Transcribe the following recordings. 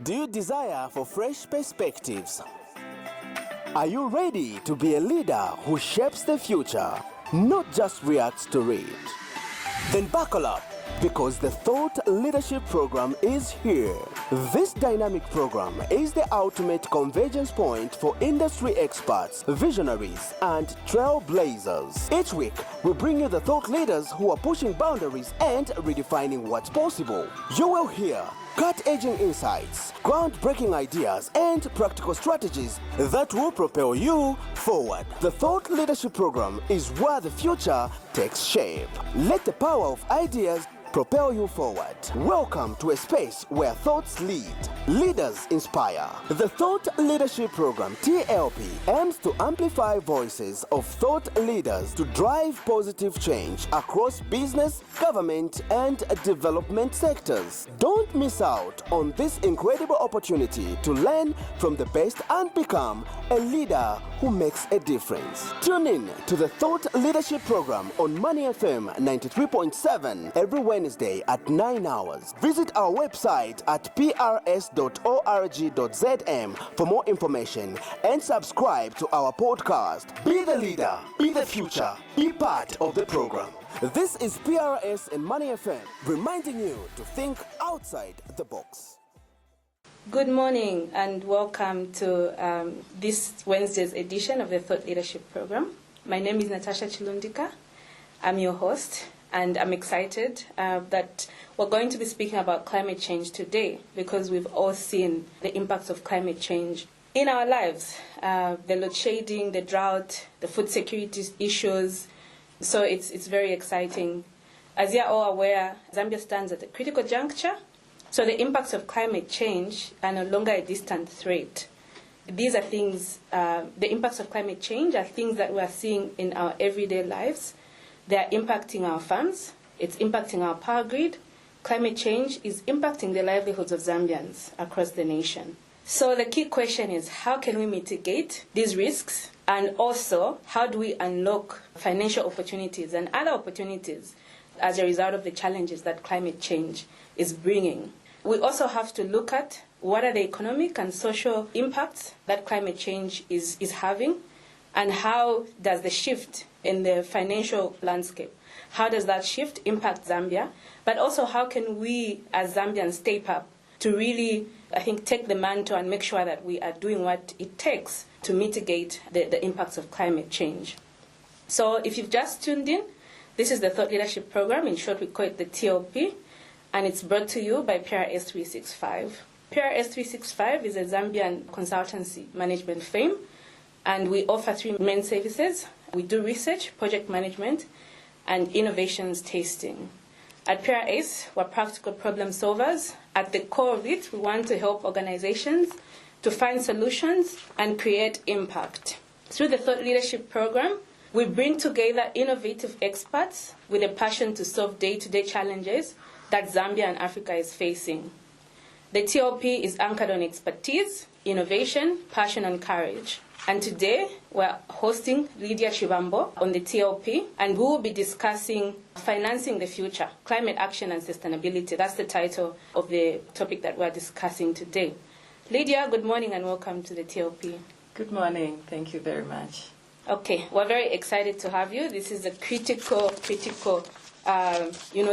Do you desire for fresh perspectives? Are you ready to be a leader who shapes the future, not just reacts to it? Then buckle up, because the Thought Leadership Program is here. This dynamic program is the ultimate convergence point for industry experts, visionaries, and trailblazers. Each week, we bring you the thought leaders who are pushing boundaries and redefining what's possible. You will hear cut-edging insights, groundbreaking ideas, and practical strategies that will propel you forward. The Thought Leadership Program is where the future takes shape. Let the power of ideas propel you forward. Welcome to a space where thoughts lead, leaders inspire. The Thought Leadership Program, TLP, aims to amplify voices of thought leaders to drive positive change across business, government, and development sectors. Don't miss out on this incredible opportunity to learn from the best and become a leader who makes a difference. Tune in to the Thought Leadership Program on Money FM 93.7 every Wednesday at 9 hours. Visit our website at prs.org.zm for more information and subscribe to our podcast. Be the leader, be the future, be part of the program. This is PRS and Money FM, reminding you to think outside the box. Good morning and welcome to this Wednesday's edition of the Thought Leadership Program. My name is Natasha Chilundika. I'm your host, and I'm excited that we're going to be speaking about climate change today, because we've all seen the impacts of climate change in our lives. The load shedding, the drought, the food security issues. So it's very exciting. As you're all aware, Zambia stands at a critical juncture. So the impacts of climate change are no longer a distant threat. These are things, the impacts of climate change are things that we are seeing in our everyday lives. They are impacting our farms, it's impacting our power grid. Climate change is impacting the livelihoods of Zambians across the nation. So the key question is, how can we mitigate these risks? And also, how do we unlock financial opportunities and other opportunities as a result of the challenges that climate change is bringing? We also have to look at what are the economic and social impacts that climate change is having, and how does the shift in the financial landscape, how does that shift impact Zambia? But also, how can we as Zambians step up to really, take the mantle and make sure that we are doing what it takes to mitigate the impacts of climate change. So if you've just tuned in, this is the Thought Leadership Program. In short, we call it the TLP, and it's brought to you by PRS 365. PRS 365 is a Zambian consultancy management firm, and we offer three main services. We do research, project management, and innovations tasting. At PRS, we're practical problem solvers. At the core of it, we want to help organizations to find solutions and create impact. Through the Thought Leadership Program, we bring together innovative experts with a passion to solve day-to-day challenges that Zambia and Africa is facing. The TLP is anchored on expertise, innovation, passion, and courage. And today, we're hosting Lydia Chibambo on the TLP, and we will be discussing financing the future, climate action and sustainability. That's the title of the topic that we're discussing today. Lydia, good morning and welcome to the TLP. Good morning. Thank you very much. Okay, we're very excited to have you. This is a critical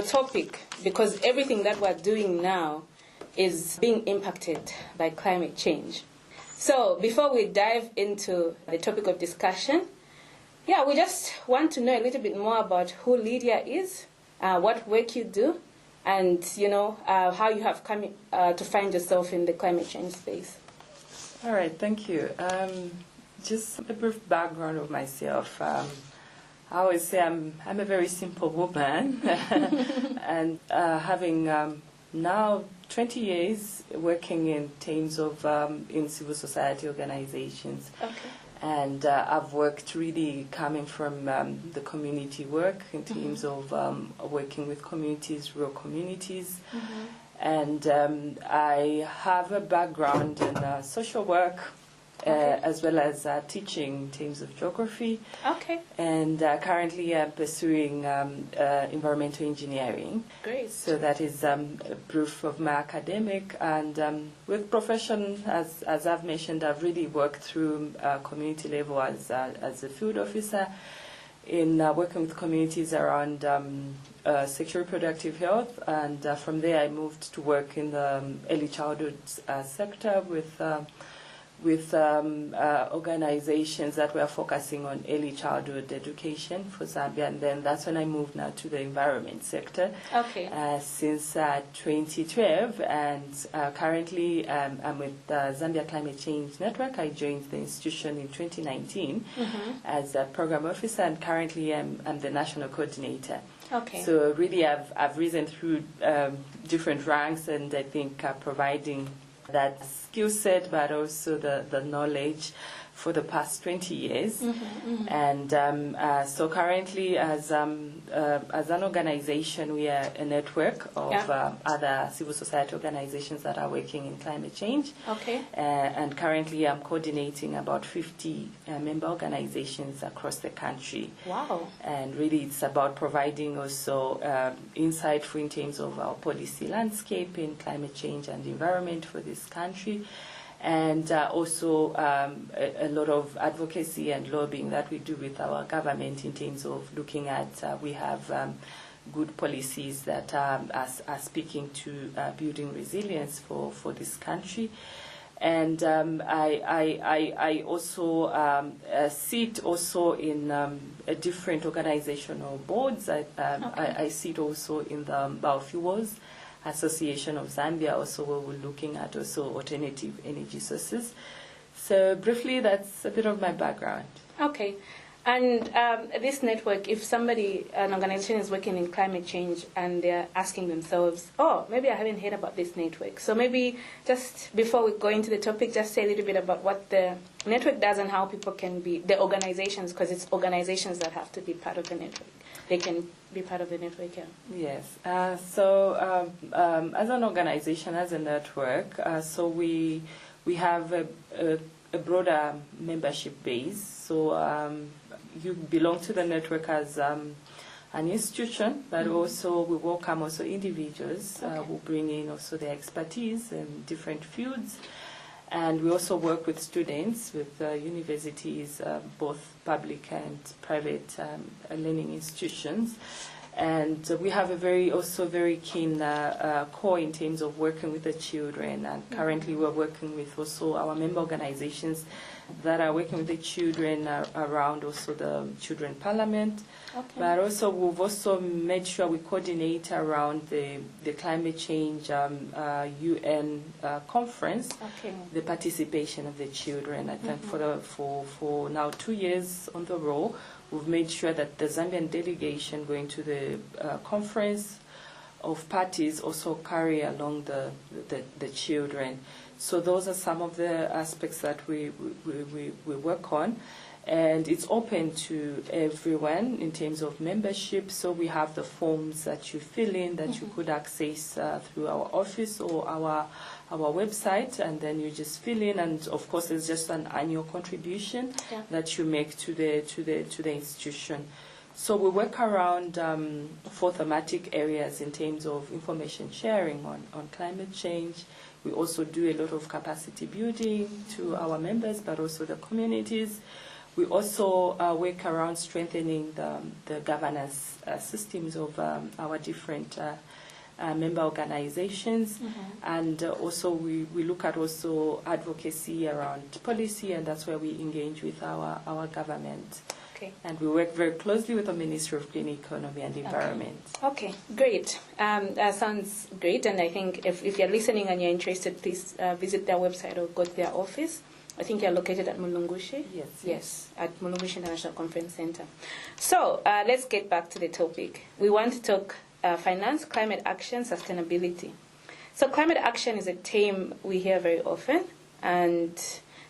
topic, because everything that we're doing now is being impacted by climate change. So before we dive into the topic of discussion, we just want to know a little bit more about who Lydia is, what work you do, and how you have come to find yourself in the climate change space. All right, thank you. Just a brief background of myself. I always say I'm a very simple woman, and having now 20 years working in teams of in civil society organizations. Okay. And I've worked really coming from the community work in terms of working with communities, rural communities. Mm-hmm. And I have a background in social work, as well as teaching teams of geography. Okay. And currently I'm pursuing environmental engineering. Great. So that is proof of my academic. And with profession, as I've mentioned, I've really worked through community level as a field officer in working with communities around sexual reproductive health. And from there I moved to work in the early childhood sector with organizations that were focusing on early childhood education for Zambia, and then that's when I moved now to the environment sector. Okay. Since 2012, and currently I'm with Zambia Climate Change Network. I joined the institution in 2019 as a program officer, and currently I'm the national coordinator. Okay. So really I've risen through different ranks, and I think providing that skill set, but also the knowledge for the past 20 years. And so currently, as an organization, we are a network of other civil society organizations that are working in climate change. Okay. And currently, I'm coordinating about 50 member organizations across the country. Wow. And really, it's about providing also insight in terms of our policy landscape in climate change and environment for this country. And also a lot of advocacy and lobbying that we do with our government in terms of looking at, we have good policies that are speaking to building resilience for this country. And I also sit also in different organizational boards. I sit also in the Biofuels Association of Zambia, also where we're looking at also alternative energy sources. So briefly, that's a bit of my background. Okay. And this network, if an organization is working in climate change and they're asking themselves, oh, maybe I haven't heard about this network. So maybe just before we go into the topic, just say a little bit about what the network does and how people can be, the organizations, because it's organizations that have to be part of the network. They can be part of the network, yeah. Yes. So as an organization, as a network, so we have a broader membership base. So you belong to the network as an institution, but also we welcome also individuals who bring in also their expertise in different fields. And we also work with students, with universities, both public and private learning institutions. And we have a very keen core in terms of working with the children. And currently we're working with also our member organizations that are working with the children around also the Children Parliament. Okay. But also we've also made sure we coordinate around the climate change UN conference, the participation of the children. I think for now 2 years on the roll, we've made sure that the Zambian delegation going to the conference of parties also carry along the children. So those are some of the aspects that we work on. And it's open to everyone in terms of membership. So we have the forms that you fill in that you could access through our office or our website, and then you just fill in. And of course, it's just an annual contribution that you make to the institution. So we work around 4 thematic areas in terms of information sharing on climate change. We also do a lot of capacity building to our members, but also the communities. We also work around strengthening the governance systems of our different member organizations. And also we look at also advocacy around policy, and that's where we engage with our government. Okay. And we work very closely with the Ministry of Clean Economy and Environment. Okay, great. That sounds great. And I think if you're listening and you're interested, please visit their website or go to their office. I think you're located at Mulungushi. Yes, at Mulungushi International Conference Center. So let's get back to the topic. We want to talk finance, climate action, sustainability. So climate action is a term we hear very often, and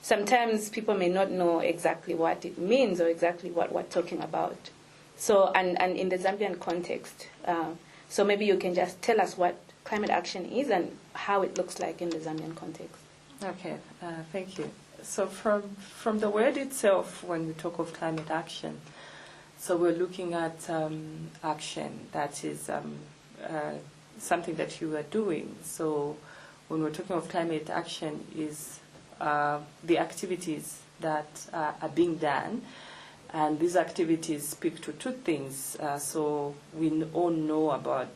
sometimes people may not know exactly what it means or exactly what we're talking about. So, and in the Zambian context, so maybe you can just tell us what climate action is and how it looks like in the Zambian context. Okay, thank you. So from the word itself, when we talk of climate action, so we're looking at action that is something that you are doing. So when we're talking of climate action, is the activities that are being done. And these activities speak to two things. So we all know about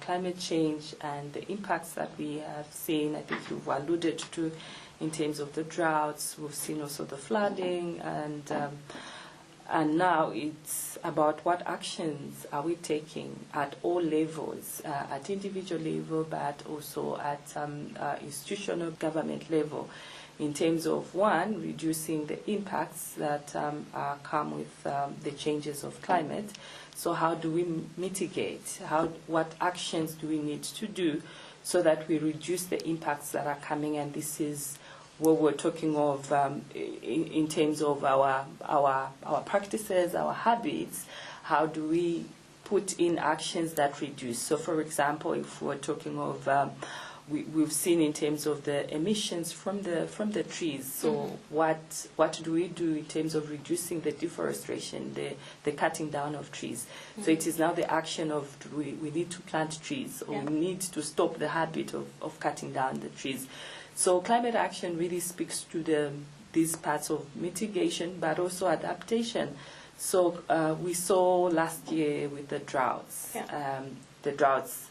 climate change and the impacts that we have seen. I think you've alluded to in terms of the droughts. We've seen also the flooding, and now it's about what actions are we taking at all levels, at individual level, but also at institutional government level, in terms of, one, reducing the impacts that come with the changes of climate. So how do we mitigate? What actions do we need to do so that we reduce the impacts that are coming? And this is what we're talking of in terms of our practices, our habits. How do we put in actions that reduce? So, for example, if we're talking of we've seen in terms of the emissions from the trees. So what do we do in terms of reducing the deforestation, the cutting down of trees? So it is now the action of we need to plant trees, or we need to stop the habit of cutting down the trees. So climate action really speaks to these parts of mitigation, but also adaptation. So we saw last year with the droughts. The droughts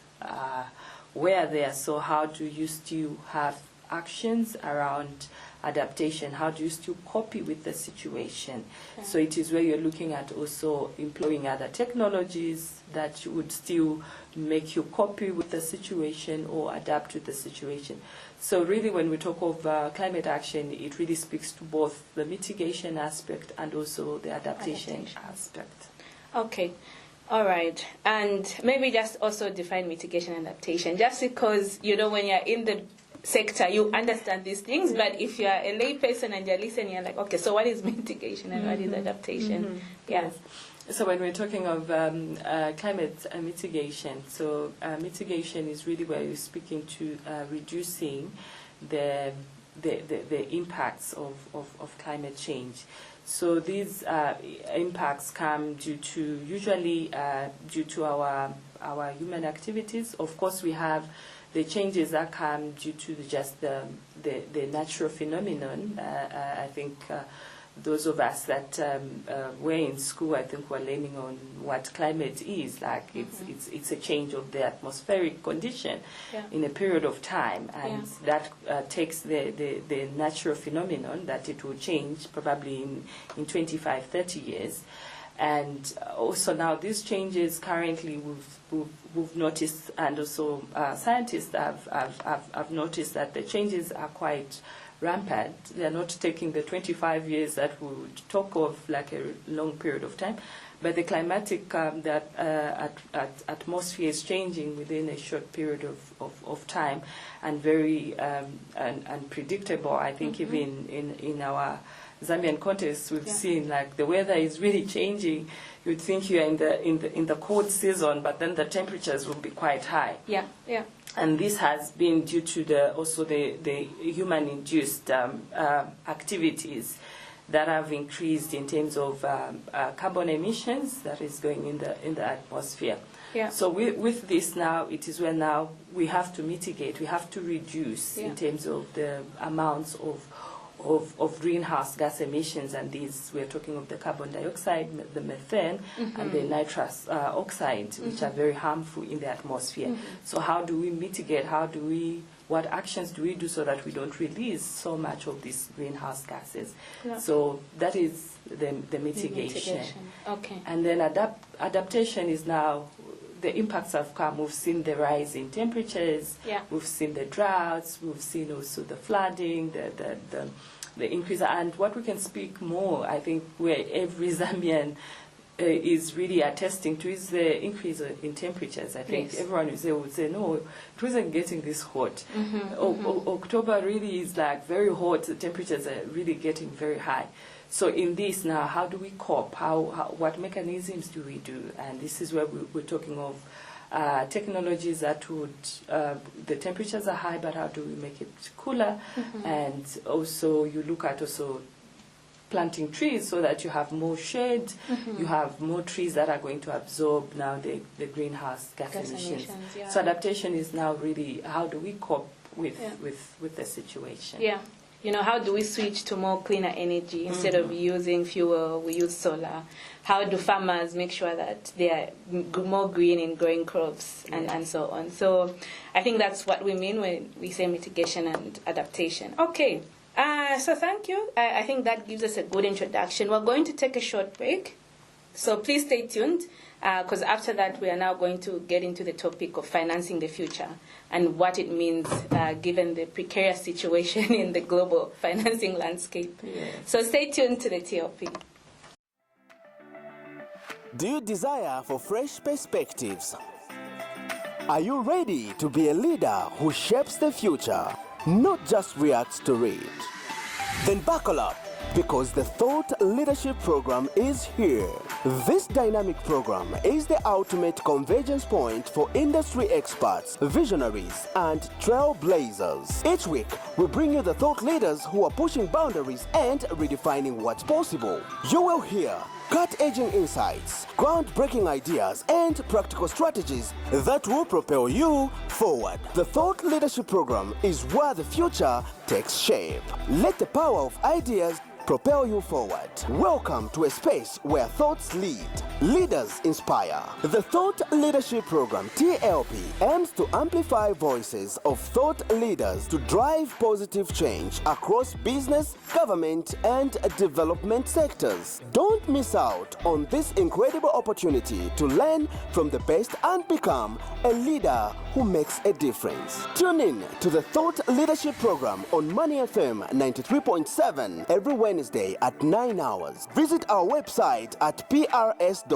were there. So how do you still have actions around adaptation? How do you still copy with the situation? So it is where you're looking at also employing other technologies that would still make you copy with the situation or adapt to the situation. So really, when we talk of climate action, it really speaks to both the mitigation aspect and also the adaptation aspect. Okay. All right. And maybe just also define mitigation and adaptation. Just because, when you're in the sector, you understand these things, but if you're a lay person and you're listening, you're like, okay, so what is mitigation and what is adaptation? Yes. So when we're talking of climate mitigation, so mitigation is really where you're speaking to reducing the impacts of climate change. So these impacts come usually due to our human activities. Of course, we have the changes that come due to just the natural phenomenon. I think those of us that were in school, I think, were learning on what climate is. Like it's a change of the atmospheric condition in a period of time, and that takes the natural phenomenon that it will change probably in 25, 30 years. And also now these changes currently we've noticed, and also scientists have noticed that the changes are quite rampant. They are not taking the 25 years that we would talk of, like a long period of time, but the climatic atmosphere is changing within a short period of time, and very unpredictable. I think even in our Zambian context, we've seen like the weather is really changing. You'd think you're in the cold season, but then the temperatures will be quite high. And this has been due to also the human-induced activities that have increased in terms of carbon emissions that is going in the atmosphere. So with this now, it is where now we have to mitigate, we have to reduce in terms of the amounts of greenhouse gas emissions, and these, we're talking of the carbon dioxide, the methane, and the nitrous oxide, which are very harmful in the atmosphere. So how do we mitigate? What actions do we do so that we don't release so much of these greenhouse gases? So that is the mitigation. Okay. And then adaptation is now, the impacts have come. We've seen the rise in temperatures, we've seen the droughts, we've seen also the flooding, the increase. And what we can speak more, I think, where every Zambian is really attesting to, is the increase in temperatures. I think everyone would say, no, it wasn't getting this hot. October really is like very hot. The temperatures are really getting very high. So in this now, how do we cope? What mechanisms do we do? And this is where we're talking of technologies that would, the temperatures are high, but how do we make it cooler? And also you look at also planting trees so that you have more shade, you have more trees that are going to absorb now the greenhouse gas emissions. Yeah. So adaptation is now really how do we cope with the situation. Yeah. You know, how do we switch to more cleaner energy instead of using fuel? We use solar. How do farmers make sure that they are more green in growing crops and so on? So I think that's what we mean when we say mitigation and adaptation. Okay. So thank you. I think that gives us a good introduction. We're going to take a short break. So please stay tuned, because after that we are now going to get into the topic of financing the future and what it means given the precarious situation in the global financing landscape. Yes. So stay tuned to the TLP. Do you desire for fresh perspectives? Are you ready to be a leader who shapes the future, not just reacts to it? Then buckle up, because the Thought Leadership Program is here. This dynamic program is the ultimate convergence point for industry experts, visionaries, and trailblazers. Each week, we bring you the thought leaders who are pushing boundaries and redefining what's possible. You will hear cut-edging insights, groundbreaking ideas, and practical strategies that will propel you forward. The Thought Leadership Program is where the future takes shape. Let the power of ideas propel you forward. Welcome to a space where thoughts lead, leaders inspire. The Thought Leadership Program, TLP, aims to amplify voices of thought leaders to drive positive change across business, government, and development sectors. Don't miss out on this incredible opportunity to learn from the best and become a leader who makes a difference. Tune in to the Thought Leadership Program on Money FM 93.7 every Wednesday at 9 hours. Visit our website at prs.org.zm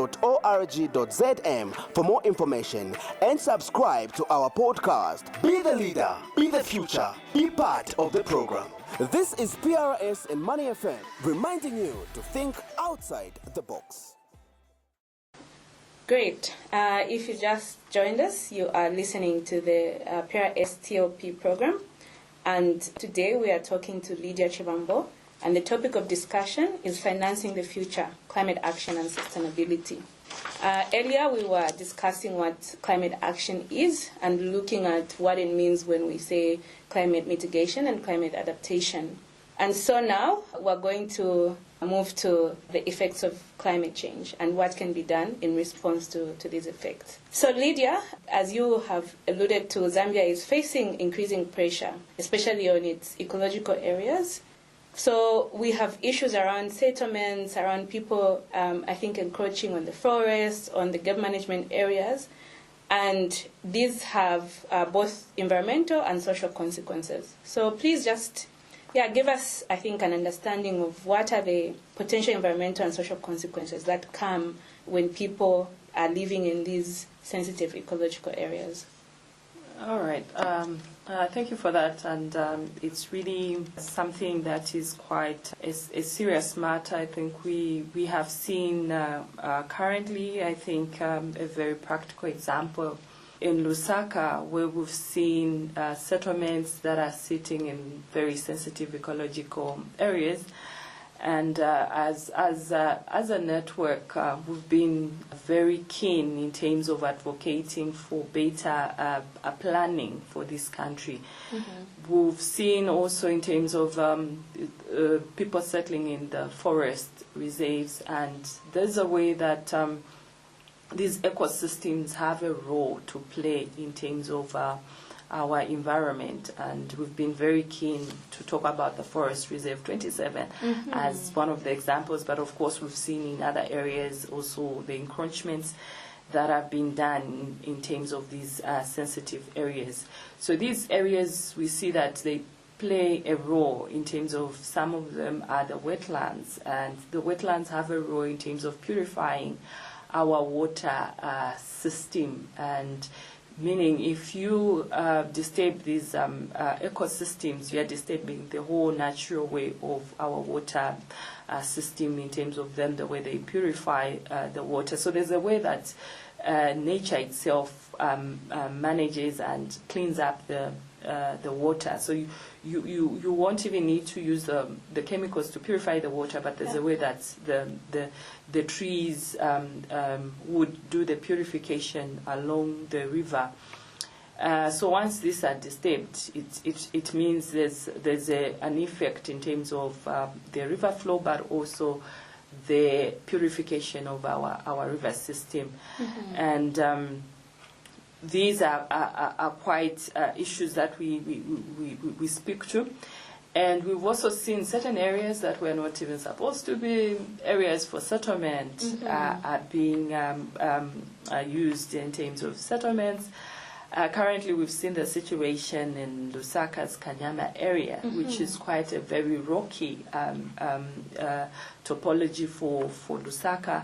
for more information and subscribe to our podcast. Be the leader, be the future, be part of the program. This is PRS and Money FM, reminding you to think outside the box. Great. If you just joined us, you are listening to the PRS TLP program. And today we are talking to Lydia Chibambo. And the topic of discussion is financing the future, climate action and sustainability. Earlier we were discussing what climate action is and looking at what it means when we say climate mitigation and climate adaptation. And so now we're going to move to the effects of climate change and what can be done in response to these effects. So Lydia, as you have alluded to, Zambia is facing increasing pressure, especially on its ecological areas. So we have issues around settlements, around people, I think, encroaching on the forests, on the game management areas. And these have both environmental and social consequences. So please just give us, I think, an understanding of what are the potential environmental and social consequences that come when people are living in these sensitive ecological areas. All right. Thank you for that. And it's really something that is quite a serious matter. I think we have seen currently, I think, a very practical example in Lusaka, where we've seen settlements that are sitting in very sensitive ecological areas. And as a network, we've been very keen in terms of advocating for better planning for this country. Mm-hmm. We've seen also in terms of people settling in the forest reserves, and there's a way that these ecosystems have a role to play in terms of our environment, and we've been very keen to talk about the Forest Reserve 27 as one of the examples, but of course we've seen in other areas also the encroachments that have been done in terms of these sensitive areas. So these areas, we see that they play a role in terms of, some of them are the wetlands, and the wetlands have a role in terms of purifying our water system, and meaning if you disturb these ecosystems, you are disturbing the whole natural way of our water system in terms of them, the way they purify the water. So there's a way that nature itself manages and cleans up the water. So you won't even need to use the chemicals to purify the water, but there's a way that the trees would do the purification along the river. So once these are disturbed, it means there's an effect in terms of the river flow, but also the purification of our river system. Mm-hmm. And these are quite issues that we speak to. And we've also seen certain areas that were not even supposed to be areas for settlement mm-hmm. Are being used in terms of settlements. Currently, we've seen the situation in Lusaka's Kanyama area, mm-hmm. which is quite a very rocky topology for Lusaka,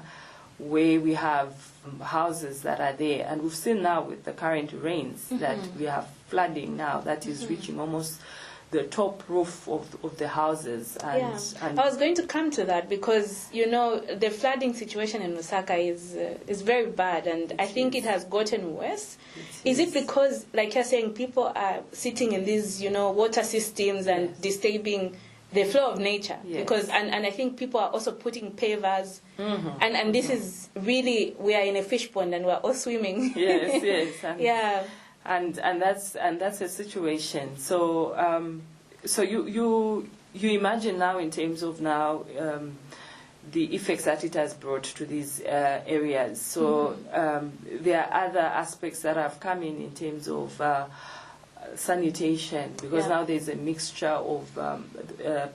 where we have houses that are there. And we've seen now with the current rains mm-hmm. that we have flooding now that is mm-hmm. reaching almost the top roof of the houses. And I was going to come to that because, the flooding situation in Lusaka is very bad, and I think it has gotten worse. Is it because, like you're saying, people are sitting in these, water systems and yes. disturbing the flow of nature? Yes. Because, and I think people are also putting pavers, mm-hmm. and this mm-hmm. is really, we are in a fish pond and we're all swimming. Yes, yes. And yeah. And that's a situation. So so you imagine now in terms of now the effects that it has brought to these areas. So mm-hmm. There are other aspects that have come in terms of sanitation, because now there's a mixture of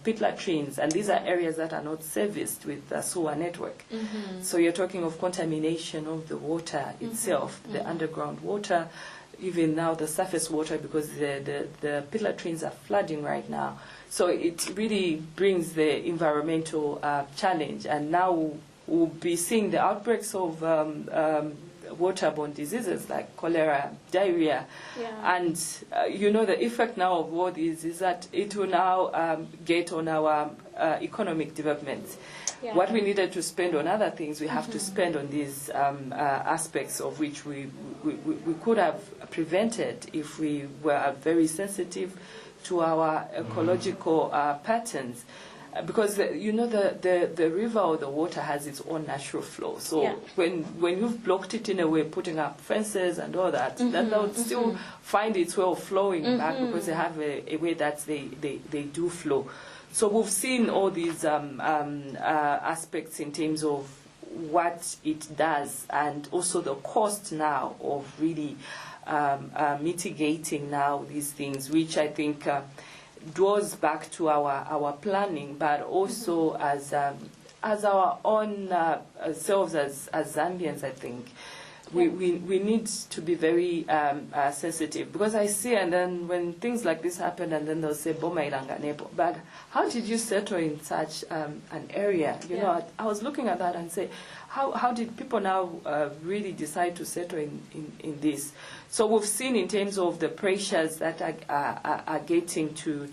pit latrines, and these are areas that are not serviced with the sewer network. Mm-hmm. So you're talking of contamination of the water itself, mm-hmm. the underground water, even now the surface water, because the pit latrines are flooding right now. So it really brings the environmental challenge, and now we'll be seeing the outbreaks of waterborne diseases like cholera, diarrhea, and the effect now of all these is that it will now get on our economic development. Yeah. What we needed to spend on other things, we have mm-hmm. to spend on these aspects of which we could have prevented if we were very sensitive to our ecological patterns. Because the river or the water has its own natural flow. So when you've blocked it in a way, putting up fences and all that, mm-hmm, that will mm-hmm. still find its way of flowing mm-hmm. back, because they have a way that they do flow. So we've seen all these aspects in terms of what it does, and also the cost now of really mitigating now these things, which I think draws back to our planning, but also mm-hmm. as our own selves as Zambians. I think we need to be very sensitive, because I see, and then when things like this happen, and then they'll say Boma Ilanga Nebo, but how did you settle in such an area? I was looking at that and say, how did people now really decide to settle in this? So we've seen in terms of the pressures that are getting to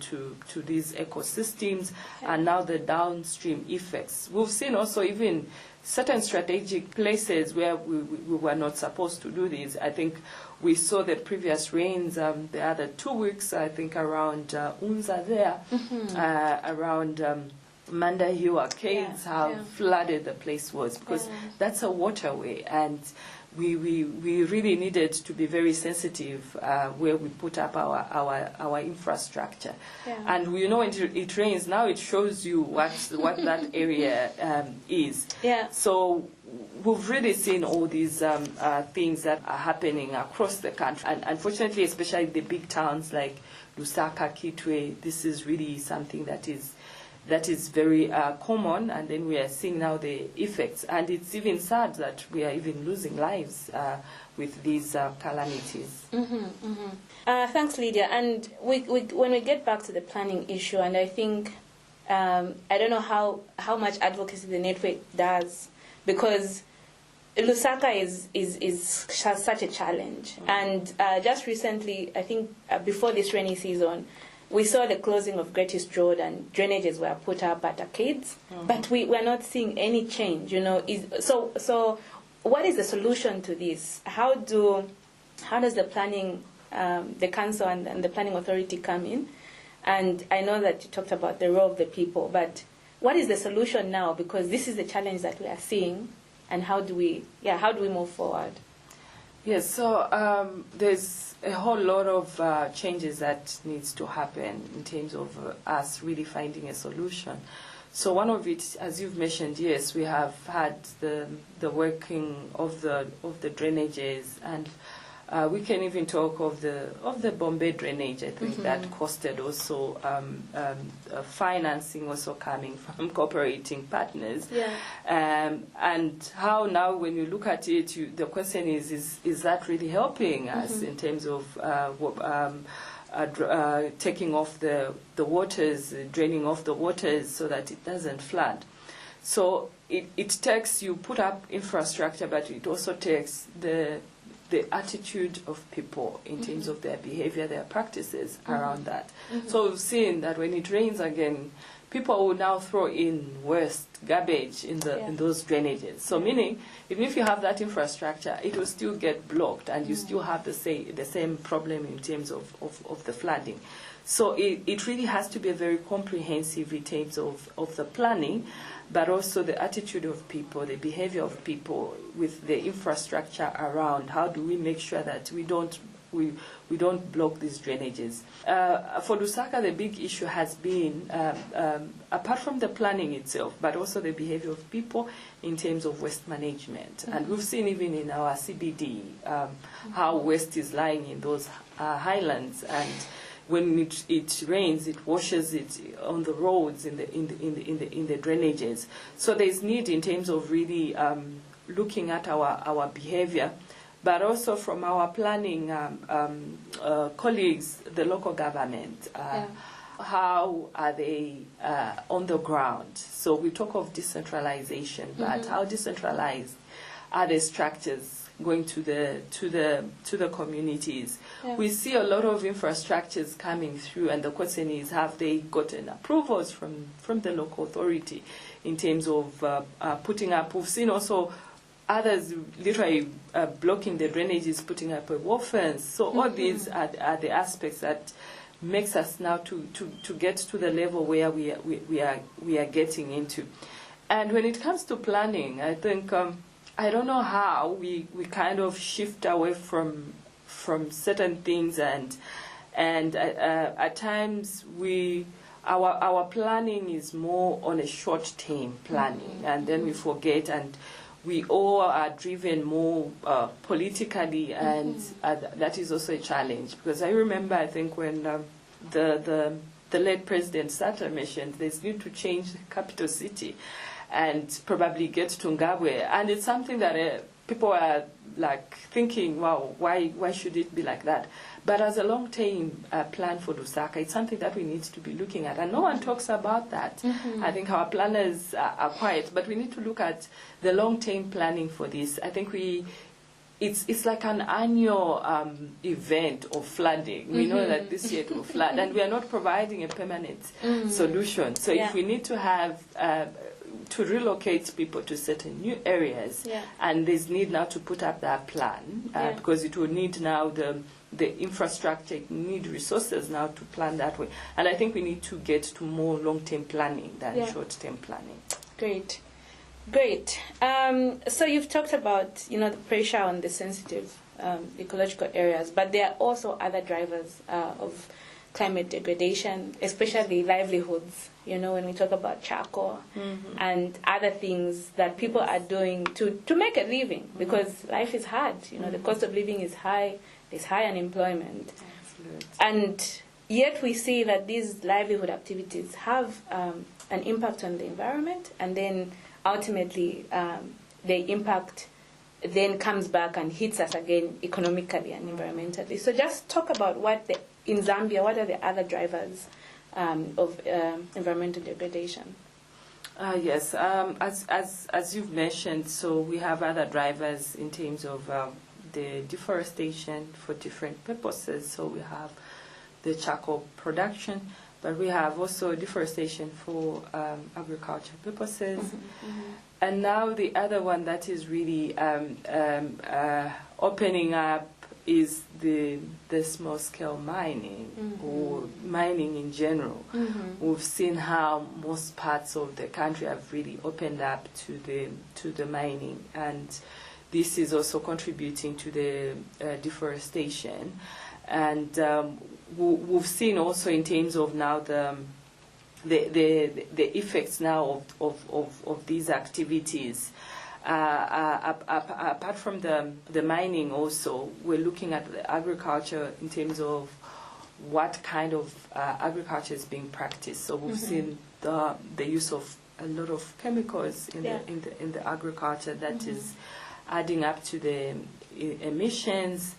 these ecosystems, and now the downstream effects. We've seen also even certain strategic places where we were not supposed to do this. I think we saw the previous rains the other 2 weeks, I think around Unza there, mm-hmm. Around Mandahill Arcades, how flooded the place was, because that's a waterway, and we really needed to be very sensitive where we put up our infrastructure. And when it rains, now it shows you what that area is. So we've really seen all these things that are happening across the country, and unfortunately, especially the big towns like Lusaka, Kitwe, this is really something that is very common, and then we are seeing now the effects. And it's even sad that we are even losing lives with these calamities. Mm-hmm, mm-hmm. Thanks, Lydia. And when we get back to the planning issue, and I think, I don't know how much advocacy the network does, because Lusaka is such a challenge. Mm-hmm. And just recently, I think before this rainy season, we saw the closing of Greatest Road, and drainages were put up at arcades, mm-hmm. but we are not seeing any change. So what is the solution to this? How does the planning, the council and the planning authority come in? And I know that you talked about the role of the people, but what is the solution now? Because this is the challenge that we are seeing, and how do we move forward? Yes, so there's a whole lot of changes that needs to happen in terms of us really finding a solution. So one of it, as you've mentioned, yes, we have had the working of the drainages, and we can even talk of the Bombay drainage. I think that costed also financing also coming from cooperating partners. Yeah. And how now, when you look at it, the question is that really helping us in terms of taking off the waters, draining off the waters so that it doesn't flood. So it takes, you put up infrastructure, but it also takes the attitude of people in terms of their behavior, their practices around that. So we've seen that when it rains again, people will now throw in waste, garbage in those drainages. So meaning, even if you have that infrastructure, it will still get blocked, and you still have the same problem in terms of the flooding. So it really has to be a very comprehensive in terms of the planning, but also the attitude of people, the behavior of people with the infrastructure around. How do we make sure that we don't block these drainages? For Lusaka, the big issue has been, apart from the planning itself, but also the behavior of people in terms of waste management. And we've seen even in our CBD how waste is lying in those highlands, and when it rains, it washes it on the roads, in the drainages. So there's need in terms of really looking at our behavior, but also from our planning colleagues, the local government. How are they on the ground? So we talk of decentralization, but how decentralized are the structures going to the communities? We see a lot of infrastructures coming through, and the question is, have they gotten approvals from the local authority in terms of putting up? We've seen also others literally blocking the drainages, putting up a wall fence. So all these are the aspects that makes us now to get to the level where we are getting into. And when it comes to planning, I think I don't know how we kind of shift away from certain things, and at times our planning is more on a short-term planning, and then we forget, and we all are driven more politically, and that is also a challenge. Because I remember, I think when the late President Sata mentioned there's need to change the capital city and probably get to Ngabwe, and it's something that people are like thinking, wow, why should it be like that? But as a long-term plan for Lusaka, it's something that we need to be looking at, and no one talks about that. I think our planners are quiet, but we need to look at the long-term planning for this. I think it's like an annual event of flooding. We know that this year it will flood, and we are not providing a permanent solution. So if we need to have to relocate people to certain new areas, and there's need now to put up that plan, because it will need now the infrastructure, it need resources now to plan that way. And I think we need to get to more long-term planning than short-term planning. Great. So you've talked about the pressure on the sensitive ecological areas, but there are also other drivers of climate degradation, especially livelihoods. When we talk about charcoal and other things that people are doing to make a living, because life is hard. The cost of living is high. There's high unemployment. Absolutely. And yet we see that these livelihood activities have an impact on the environment, and then ultimately the impact then comes back and hits us again economically and environmentally. So just talk about in Zambia, what are the other drivers of environmental degradation? Yes, as you've mentioned, so we have other drivers in terms of the deforestation for different purposes. So we have the charcoal production, but we have also deforestation for agriculture purposes. And now the other one that is really opening up is the small-scale mining, or mining in general. We've seen how most parts of the country have really opened up to the mining, and this is also contributing to the deforestation. And we've seen also in terms of now the effects now of these activities. Apart from the mining also, we're looking at the agriculture in terms of what kind of agriculture is being practiced. So we've seen the use of a lot of chemicals in the agriculture that is adding up to the emissions.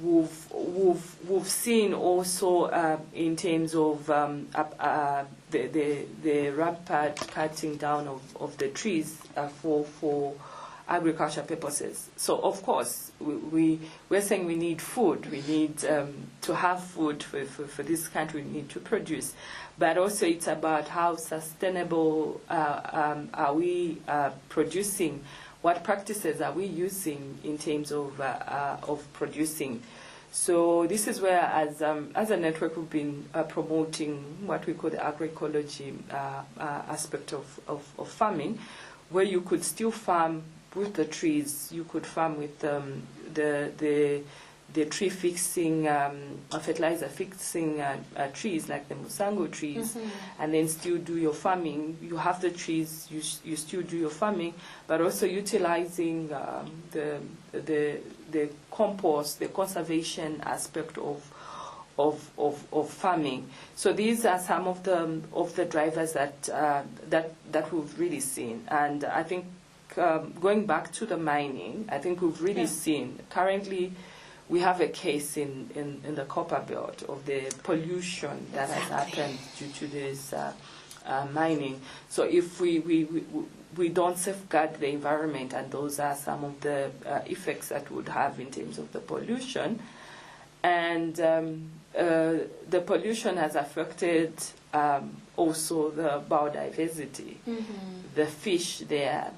We've seen also in terms of the rampant cutting down of the trees for agriculture purposes. So of course we're saying we need food. We need to have food for this country. We need to produce, but also it's about how sustainable are we producing. What practices are we using in terms of producing? So this is where, as a network, we've been promoting what we call the agroecology aspect of farming, where you could still farm with the trees. You could farm with the tree fixing, fertilizer fixing trees like the musango trees, and then still do your farming. You have the trees, you still do your farming, but also utilizing the compost, the conservation aspect of farming. So these are some of the drivers that we've really seen, and I think going back to the mining, I think we've really seen currently. We have a case in the copper belt of the pollution that has happened due to this mining. So if we don't safeguard the environment, and those are some of the effects that would have in terms of the pollution, and the pollution has affected also the biodiversity, the fish there.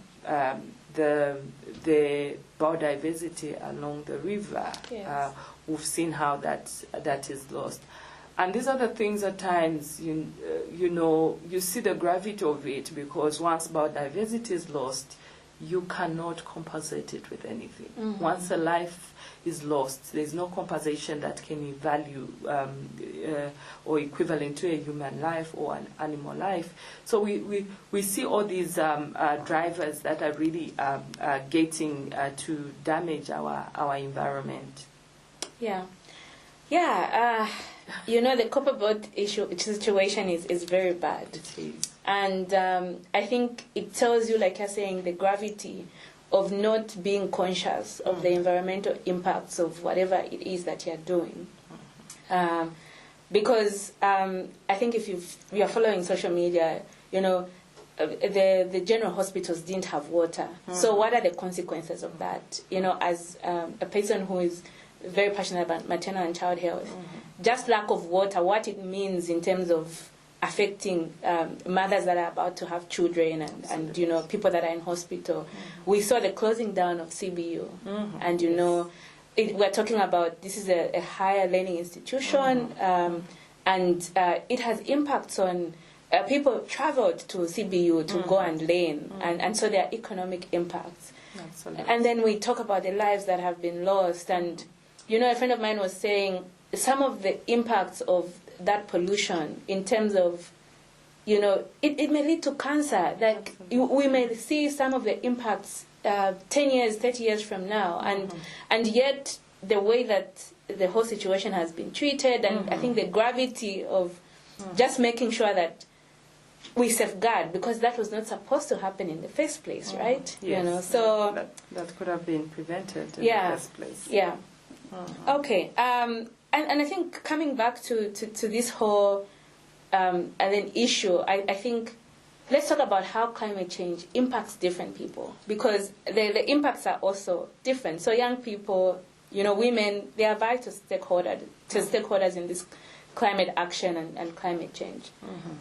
The biodiversity along the river, we've seen how that is lost. And these are the things at times, you know, you see the gravity of it, because once biodiversity is lost, you cannot compensate it with anything. Once a life is lost, there's no compensation that can value or equivalent to a human life or an animal life. So we see all these drivers that are really getting to damage our environment. You know, the copper belt situation is very bad. It is. And I think it tells you, like you're saying, the gravity of not being conscious of the environmental impacts of whatever it is that you're doing. Because I think if you are following social media, you know, the general hospitals didn't have water. So what are the consequences of that? You know, as a person who is very passionate about maternal and child health, just lack of water, what it means in terms of affecting mothers that are about to have children and you know, people that are in hospital. We saw the closing down of CBU, and you know, we're talking about this is a higher learning institution, and it has impacts on people traveled to CBU to go and learn, and so there are economic impacts. Absolutely. And then we talk about the lives that have been lost, and you know, a friend of mine was saying some of the impacts of that pollution in terms of, you know, it may lead to cancer. Like we may see some of the impacts 10 years, 30 years from now, and yet the way that the whole situation has been treated, and I think the gravity of just making sure that we safeguard, because that was not supposed to happen in the first place, right? Yes. You know, so that could have been prevented in the first place. Yeah. Okay. And I think coming back to this whole and then issue, I think let's talk about how climate change impacts different people, because the impacts are also different. So young people, you know, women, they are vital stakeholders in this climate action and climate change.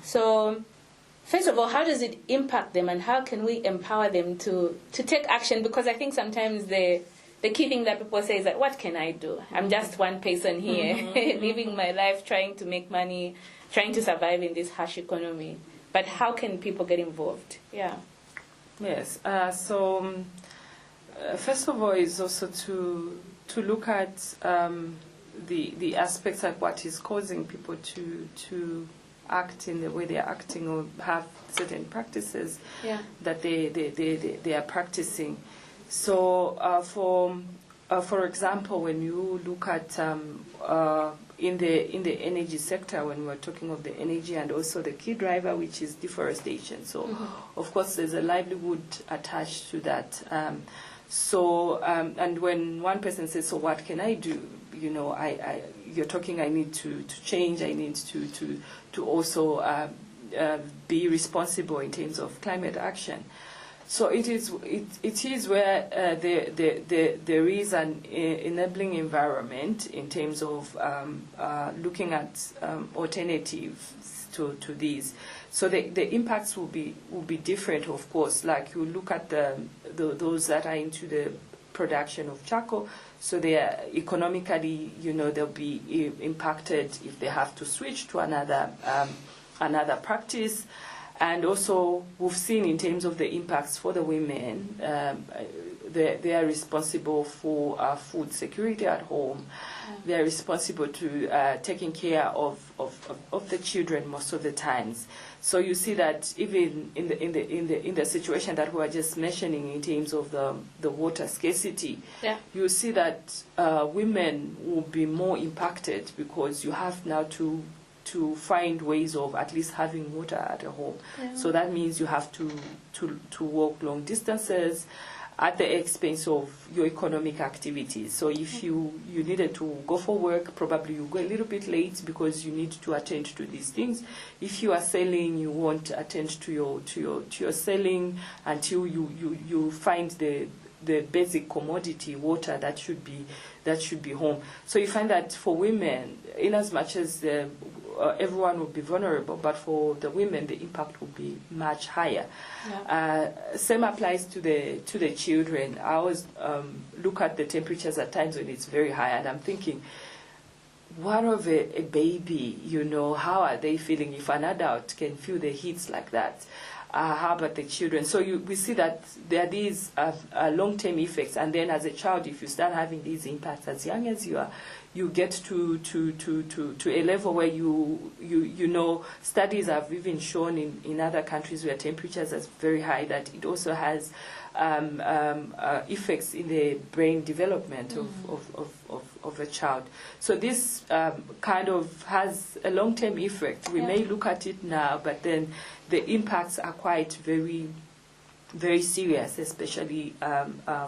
So, first of all, how does it impact them, and how can we empower them to take action? Because I think sometimes the key thing that people say is that, what can I do? I'm just one person here, living my life, trying to make money, trying to survive in this harsh economy. But how can people get involved? Yeah. Yes. First of all, is also to look at the aspects of what is causing people to act in the way they are acting, or have certain practices that they are practicing. So, for example, when you look at in the energy sector, when we're talking of the energy, and also the key driver, which is deforestation. So, of course, there's a livelihood attached to that. And when one person says, "So what can I do?" You know, you're talking. I need to change. I need to also be responsible in terms of climate action. So it is where there is an enabling environment in terms of looking at alternatives to these. So the impacts will be different, of course. Like you look at those that are into the production of charcoal, so they are economically, they'll be impacted if they have to switch to another practice. And also, we've seen in terms of the impacts for the women, they are responsible for food security at home. They are responsible to taking care of the children most of the times. So you see that even in the situation that we were just mentioning in terms of the water scarcity, you see that women will be more impacted, because you have now to find ways of at least having water at home. So that means you have to walk long distances at the expense of your economic activities. So if you needed to go for work, probably you go a little bit late because you need to attend to these things. If you are selling, you won't attend to your selling until you find the basic commodity, water, that should be home. So you find that for women, in as much as everyone will be vulnerable, but for the women, the impact will be much higher. Same applies to the children. I always look at the temperatures at times when it's very high, and I'm thinking, what of a baby? How are they feeling? If an adult can feel the heats like that, how about the children? So we see that there are these long-term effects, and then as a child, if you start having these impacts as young as you are, you get to a level where you know, studies have even shown in other countries where temperatures are very high, that it also has effects in the brain development of a child. So this kind of has a long-term effect. We may look at it now, but then the impacts are quite very, very serious, especially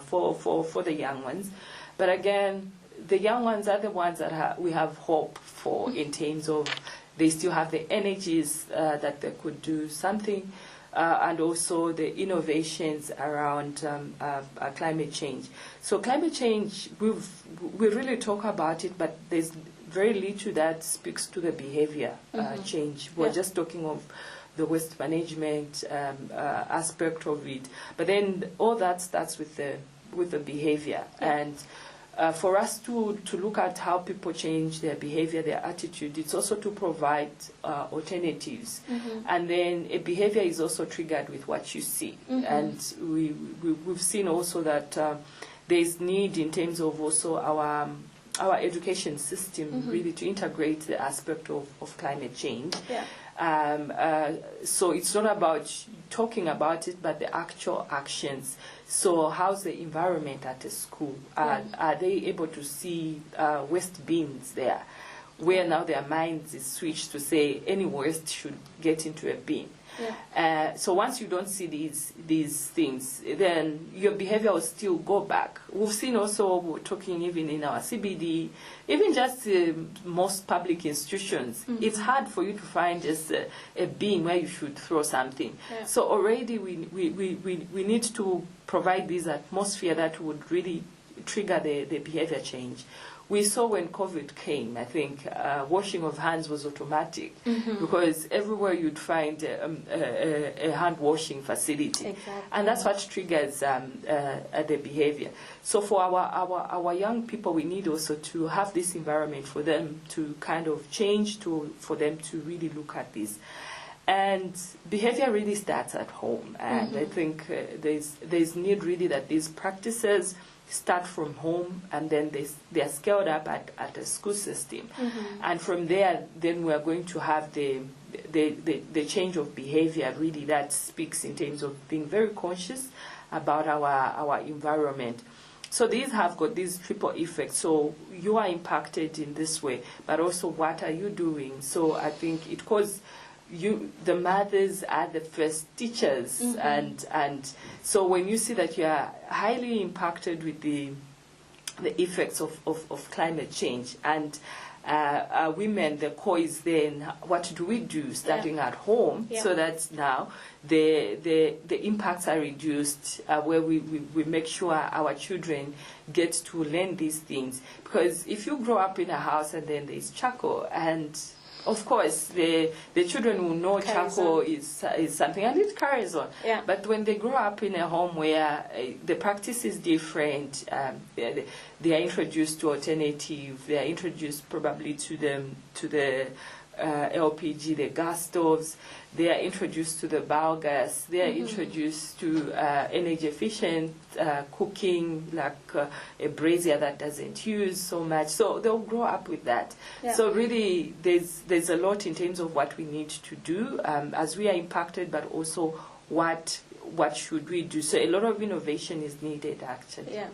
for the young ones. But again, the young ones are the ones that we have hope for, in terms of they still have the energies that they could do something, and also the innovations around climate change. So climate change, we really talk about it, but there's very little that speaks to the behavior change. We're just talking of the waste management aspect of it, but then all that starts with the behavior. And for us to look at how people change their behavior, their attitude, it's also to provide alternatives. And then a behavior is also triggered with what you see. And we've seen also that there's need in terms of also our education system really to integrate the aspect of climate change. So it's not about talking about it, but the actual actions. So how's the environment at a school? Are they able to see waste bins there, where now their minds is switched to say any waste should get into a bin? So once you don't see these things, then your behavior will still go back. We've seen also, we're talking even in our CBD, even just most public institutions, it's hard for you to find just a bin where you should throw something. So already we need to provide this atmosphere that would really trigger the behavior change. we saw when COVID came, I think, washing of hands was automatic because everywhere you'd find a hand washing facility. Exactly. And that's what triggers the behavior. So for our young people, we need also to have this environment for them to kind of change, for them to really look at this. And behavior really starts at home. And I think there's need really that these practices start from home, and then they are scaled up at a school system. And from there, then we are going to have the change of behavior really that speaks in terms of being very conscious about our environment. So these have got these triple effects. So you are impacted in this way, but also what are you doing? So I think it causes the mothers are the first teachers, and so when you see that you are highly impacted with the effects of climate change, and women, the core is then what do we do starting at home so that now the impacts are reduced, where we make sure our children get to learn these things. Because if you grow up in a house and then there's charcoal, and of course, the children will know charcoal is something, and it carries on. Yeah. But when they grow up in a home where the practice is different, they are introduced to alternative, they are introduced probably to the LPG, the gas stoves, they are introduced to the biogas, they are introduced to energy efficient cooking, like a brazier that doesn't use so much. So they'll grow up with that. Yeah. So really there's a lot in terms of what we need to do as we are impacted, but also what should we do. So a lot of innovation is needed actually. Yeah.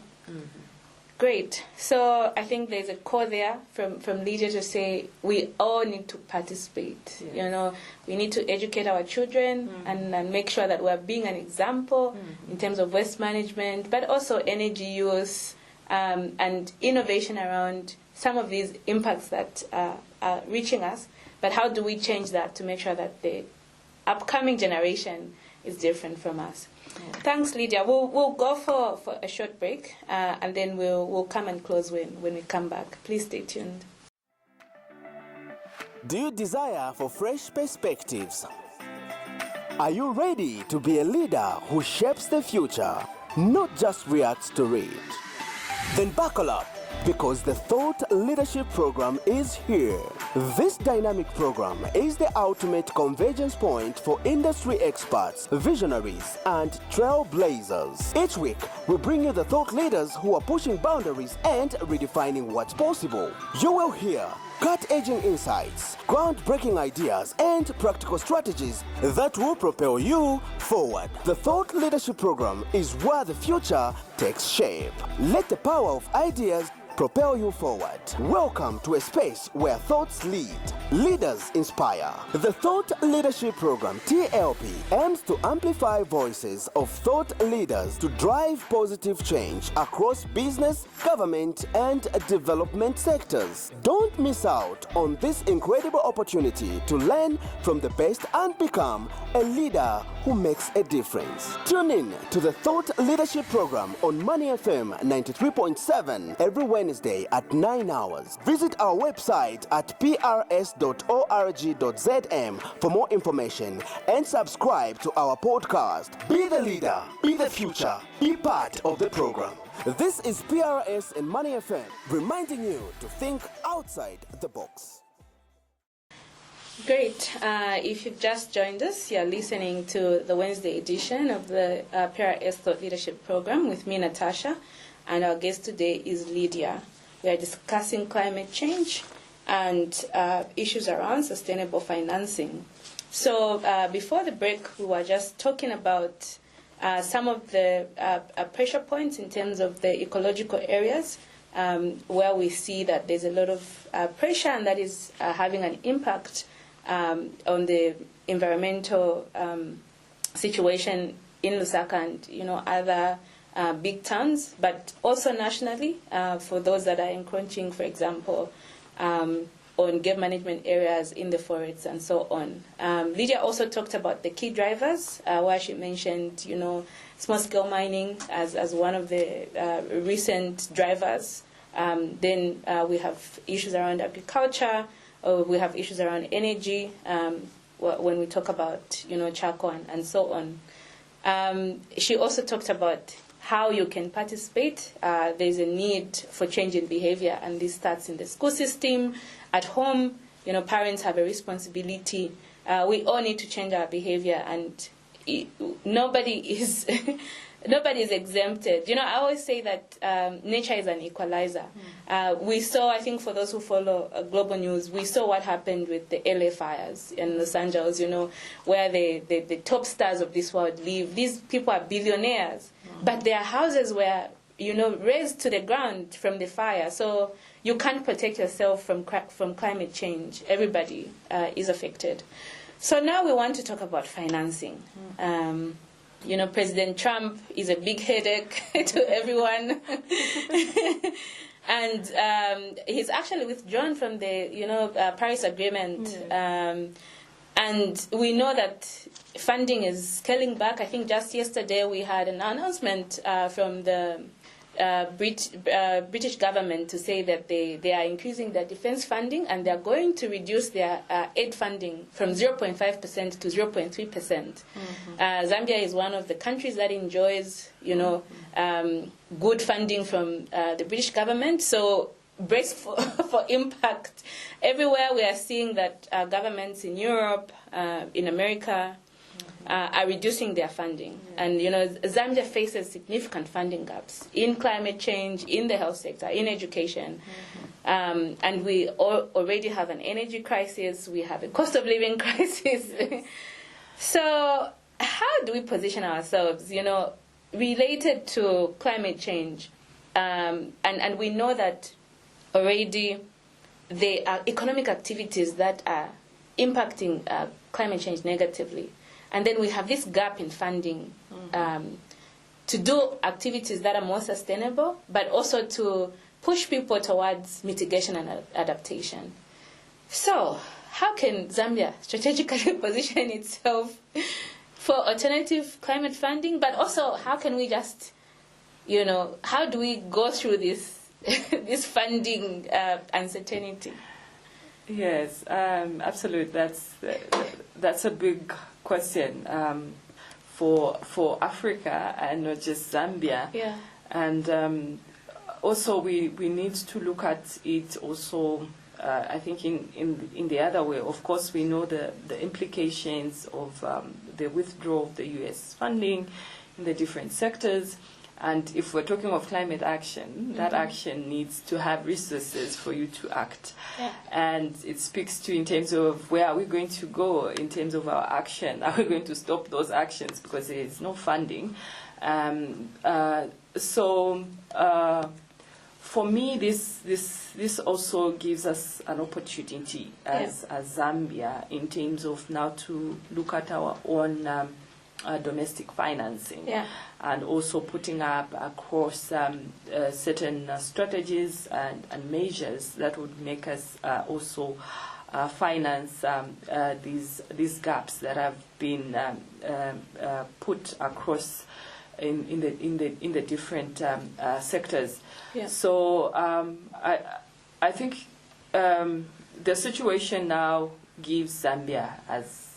Great. So I think there's a call there from Lydia to say we all need to participate. Yes. You know, we need to educate our children and make sure that we're being an example in terms of waste management, but also energy use and innovation around some of these impacts that are reaching us. But how do we change that to make sure that the upcoming generation is different from us? Yeah. Thanks, Lydia. We'll go for a short break, and then we'll come and close when we come back. Please stay tuned. Do you desire for fresh perspectives? Are you ready to be a leader who shapes the future, not just reacts to it? Then buckle up, because the Thought Leadership Program is here. This dynamic program is the ultimate convergence point for industry experts, visionaries, and trailblazers. Each week, we bring you the thought leaders who are pushing boundaries and redefining what's possible. You will hear cut-edging insights, groundbreaking ideas, and practical strategies that will propel you forward. The Thought Leadership Program is where the future takes shape. Let the power of ideas propel you forward. Welcome to a space where thoughts lead, leaders inspire. The Thought Leadership Program, TLP, aims to amplify voices of thought leaders to drive positive change across business, government, and development sectors. Don't miss out on this incredible opportunity to learn from the best and become a leader who makes a difference. Tune in to the Thought Leadership Program on Money FM 93.7 every Wednesday at 9 hours. Visit our website at prs.org.zm for more information and subscribe to our podcast. Be the leader, be the future, be part of the program. This is PRS and Money FM, reminding you to think outside the box. Great. If you've just joined us, you're listening to the Wednesday edition of the PRS Thought Leadership Program with me, Natasha, and our guest today is Lydia. We are discussing climate change and issues around sustainable financing. So before the break, we were just talking about some of the pressure points in terms of the ecological areas where we see that there's a lot of pressure, and that is having an impact on the environmental situation in Lusaka and other big towns, but also nationally for those that are encroaching, for example, on game management areas in the forests and so on. Lydia also talked about the key drivers, where she mentioned, small-scale mining as one of the recent drivers Then we have issues around agriculture, or we have issues around energy, when we talk about, charcoal and so on. She also talked about how you can participate. There's a need for change in behavior, and this starts in the school system, at home. Parents have a responsibility. We all need to change our behavior, and nobody is exempted. I always say that nature is an equalizer. We saw, I think, for those who follow global news, we saw what happened with the LA fires in Los Angeles, where the top stars of this world live. These people are billionaires, but their houses were, razed to the ground from the fire. So you can't protect yourself from climate change. Everybody is affected. So now we want to talk about financing. President Trump is a big headache to everyone. And he's actually withdrawn from the, Paris Agreement. And we know that funding is scaling back. I think just yesterday we had an announcement from the British government to say that they are increasing their defense funding, and they're going to reduce their aid funding from 0.5% to 0.3%. Zambia is one of the countries that enjoys, good funding from the British government. So brace for impact. Everywhere we are seeing that governments in Europe, in America, are reducing their funding. And, Zambia faces significant funding gaps in climate change, in the health sector, in education. And we already have an energy crisis. We have a cost of living crisis. So how do we position ourselves, related to climate change? And we know that already there are economic activities that are impacting climate change negatively. And then we have this gap in funding to do activities that are more sustainable, but also to push people towards mitigation and adaptation. So how can Zambia strategically position itself for alternative climate funding? But also, how can we just, how do we go through this this funding uncertainty? Yes, absolutely. That's a big question for Africa and not just Zambia. Yeah. And also we need to look at it also. I think in the other way. Of course, we know the implications of the withdrawal of the U.S. funding in the different sectors. And if we're talking of climate action, that action needs to have resources for you to act. Yeah. And it speaks to in terms of where are we going to go in terms of our action. Are we going to stop those actions because there is no funding? So for me, this also gives us an opportunity as Zambia in terms of now to look at our own domestic financing, and also putting up across certain strategies and measures that would make us also finance these gaps that have been put across in the different sectors. Yeah. So I think the situation now gives Zambia as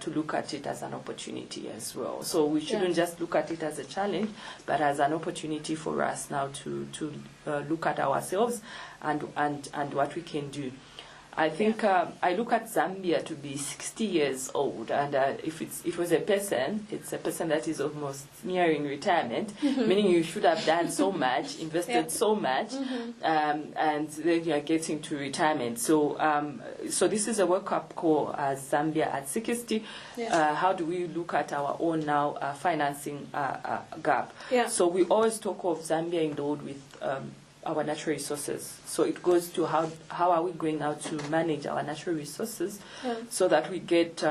to look at it as an opportunity as well. So we shouldn't just look at it as a challenge, but as an opportunity for us now to look at ourselves and what we can do. I think I look at Zambia to be 60 years old, and if it was a person, it's a person that is almost nearing retirement, meaning you should have done so much, invested so much, and then you are getting to retirement. So so this is a wake-up call as Zambia at 60. How do we look at our own now financing gap? So we always talk of Zambia endowed with our natural resources. So it goes to how are we going now to manage our natural resources so that we get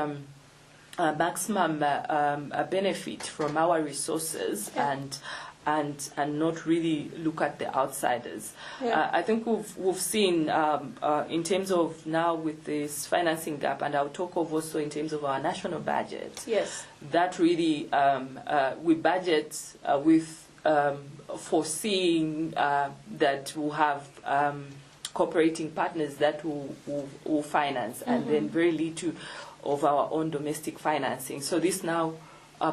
maximum benefit from our resources and not really look at the outsiders. I think we've seen in terms of now with this financing gap, and I'll talk of also in terms of our national budget. Yes. That really we budget with foreseeing that we'll have cooperating partners that will finance, and then very little of our own domestic financing. So this now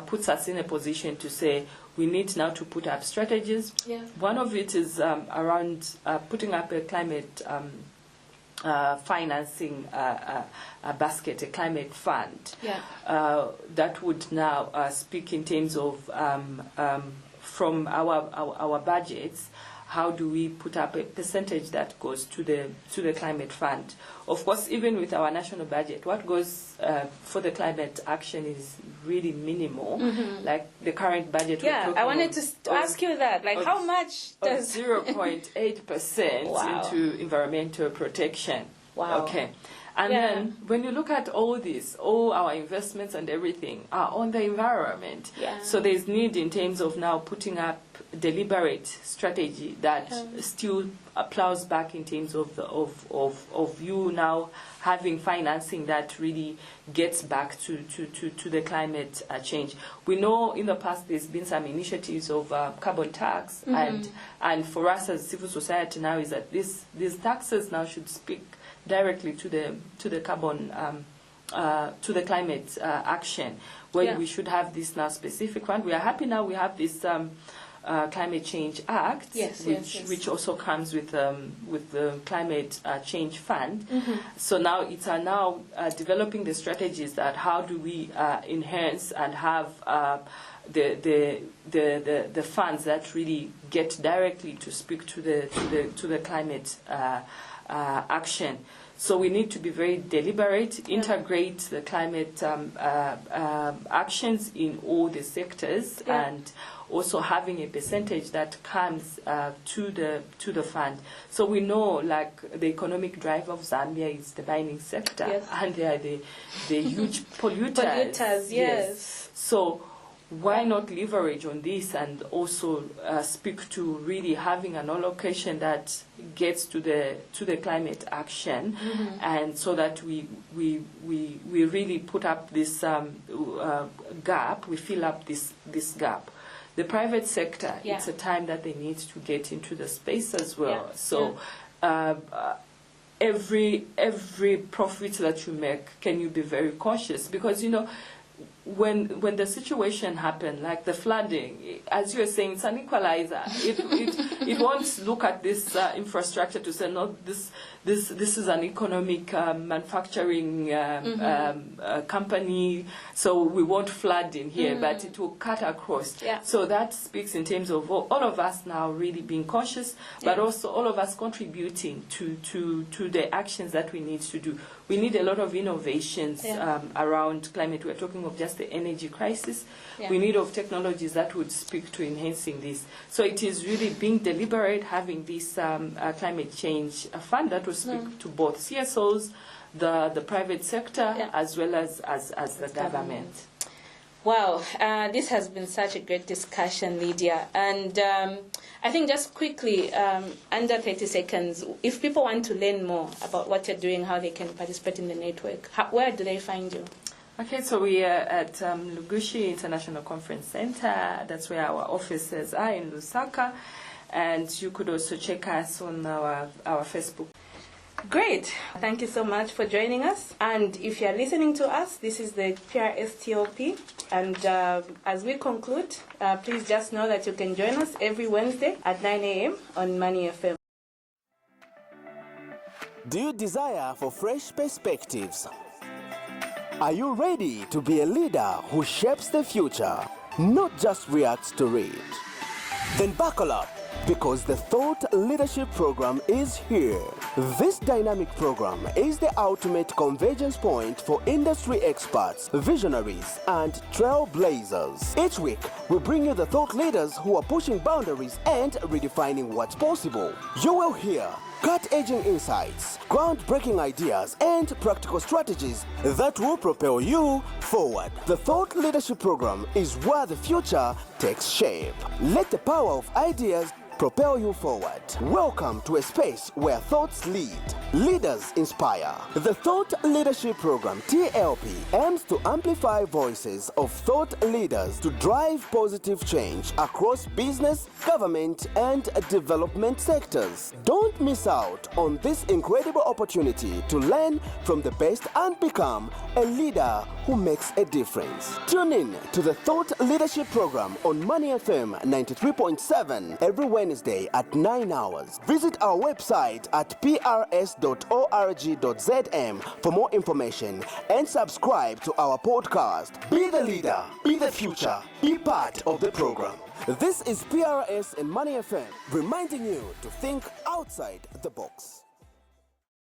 puts us in a position to say we need now to put up strategies. Yeah. One of it is around putting up a climate financing basket, a climate fund, that would now speak in terms of from our budgets. How do we put up a percentage that goes to the climate fund? Of course, even with our national budget, what goes for the climate action is really minimal. Like the current budget. Yeah, I wanted to ask you that. Like, how much does 0.8% Wow. into environmental protection? Wow. Okay. And then when you look at all this, all our investments and everything are on the environment. Yeah. So there's need in terms of now putting up deliberate strategy that still plows back in terms of you now having financing that really gets back to the climate change. We know in the past there's been some initiatives of carbon tax, and for us as civil society now is that these taxes now should speak directly to the carbon to the climate action, where we should have this now specific one. We are happy now we have this Climate Change Act, which also comes with the Climate Change Fund. So now it's now developing the strategies that how do we enhance and have the funds that really get directly to speak to the climate action. So we need to be very deliberate, integrate the climate actions in all the sectors, and also having a percentage that comes to the fund. So we know, like, the economic drive of Zambia is the mining sector, and they are the huge polluters. Yes. So why not leverage on this and also speak to really having an allocation that gets to the climate action, and so that we really put up this gap, we fill up this gap. The private sector, it's a time that they need to get into the space as well. So every profit that you make, can you be very cautious? Because, you know, when the situation happened, like the flooding, as you were saying, it's an equalizer. It won't look at this infrastructure to say, no, this is an economic manufacturing company, so we won't flood in here, but it will cut across. So that speaks in terms of all of us now really being cautious, but also all of us contributing to the actions that we need to do. We need a lot of innovations around climate. We're talking of just the energy crisis. We need of technologies that would speak to enhancing this. So it is really being deliberate, having this climate change fund that will speak to both CSOs, the private sector, as well as the government. Wow, this has been such a great discussion, Lydia. And I think just quickly, under 30 seconds, if people want to learn more about what you're doing, how they can participate in the network, where do they find you? Okay, so we are at Lugushi International Conference Center. That's where our offices are in Lusaka. And you could also check us on our Facebook. Great. Thank you so much for joining us. And if you're listening to us, this is the PRS TLP. And as we conclude, please just know that you can join us every Wednesday at 9 a.m. on Money FM. Do you desire for fresh perspectives? Are you ready to be a leader who shapes the future, not just reacts to it? Then buckle up, because the Thought Leadership Program is here. This dynamic program is the ultimate convergence point for industry experts, visionaries, and trailblazers. Each week, we bring you the thought leaders who are pushing boundaries and redefining what's possible. You will hear cut-edging insights, groundbreaking ideas, and practical strategies that will propel you forward. The Thought Leadership Program is where the future takes shape. Let the power of ideas propel you forward. Welcome to a space where thoughts lead. Leaders Inspire. The Thought Leadership Program, TLP, aims to amplify voices of thought leaders to drive positive change across business, government, and development sectors. Don't miss out on this incredible opportunity to learn from the best and become a leader who makes a difference. Tune in to the Thought Leadership Program on Money FM 93.7 every Wednesday at 9 hours. Visit our website at prs.org.zm for more information and subscribe to our podcast. Be the leader, be the future, be part of the program. This is PRS and Money FM reminding you to think outside the box.